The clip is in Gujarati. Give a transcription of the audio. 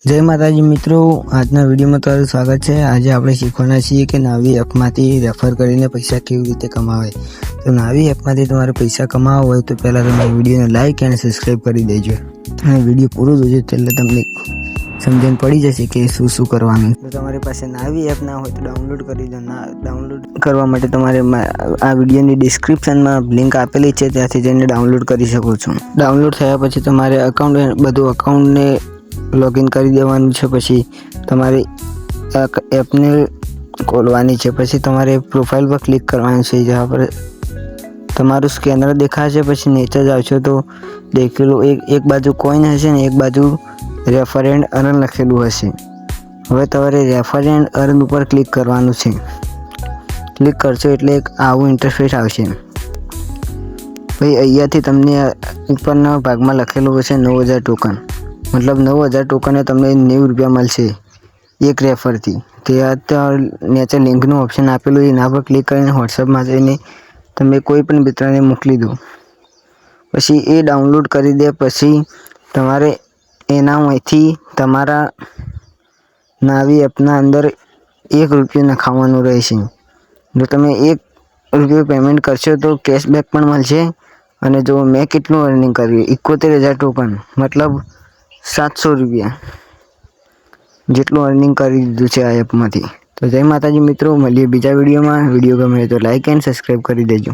જય માતાજી મિત્રો, આજના વિડીયોમાં તમારું સ્વાગત છે। આજે આપણે શીખવાના છીએ કે નાવી એપમાંથી રેફર કરીને પૈસા કેવી રીતે કમાવાય। તો નાવી એપમાંથી તમારે પૈસા કમાવવા હોય તો પહેલાં તમે વિડીયોને લાઇક અને સબસ્ક્રાઈબ કરી દેજો અને વિડીયો પૂરો જોજો એટલે તમને સમજણ પડી જશે કે શું કરવાનું। જો તમારી પાસે નાવી એપ ના હોય તો ડાઉનલોડ કરી દો। ડાઉનલોડ કરવા માટે તમારે આ વિડીયોની ડિસ્ક્રિપ્શનમાં લિંક આપેલી છે, ત્યાંથી જઈને ડાઉનલોડ કરી શકો છો। ડાઉનલોડ થયા પછી તમારે અકાઉન્ટને લૉગિન કરી દેવાનું છે। પછી તમારે એપને ખોલવાની છે। પછી તમારે પ્રોફાઇલ પર ક્લિક કરવાનું છે, જ્યાં પર તમારું સ્કેનર દેખાશે। પછી નીચે જ આવશો તો દેખેલું એક બાજુ કોઈન હશે ને એક બાજુ રેફર એન્ડ અર્ન લખેલું હશે। હવે તમારે રેફર એન્ડ અર્ન ઉપર ક્લિક કરવાનું છે। ક્લિક કરશો એટલે આવું ઇન્ટરફેસ આવશે। ભાઈ અહીંયાથી તમને ઉપરના ભાગમાં લખેલું હશે 9000 ટોકન, મતલબ 9000 ટોકને તમને 90 રૂપિયા મળશે એક રેફરથી। ત્યાં નીચે લિંકનું ઓપ્શન આપેલું એના પર ક્લિક કરીને વોટ્સઅપમાં જઈને તમે કોઈ પણ મિત્રને મોકલી દો। પછી એ ડાઉનલોડ કરી દે પછી તમારે એનામાંથી તમારા નાવી એપના અંદર 1 રૂપિયો નખાવવાનું રહેશે। જો તમે 1 રૂપિયો પેમેન્ટ કરશો તો કેશબેક પણ મળશે। અને જો મેં કેટલું અર્નિંગ કર્યું 71000 ટોકન મતલબ 700 રૂપિયા જેટલું અર્નિંગ કરી દીધું છે આ એપમાંથી। તો જય માતાજી મિત્રો, મળીએ બીજા વિડીયોમાં। વિડીયો ગમે તો લાઇક એન્ડ સબસ્ક્રાઈબ કરી દેજો।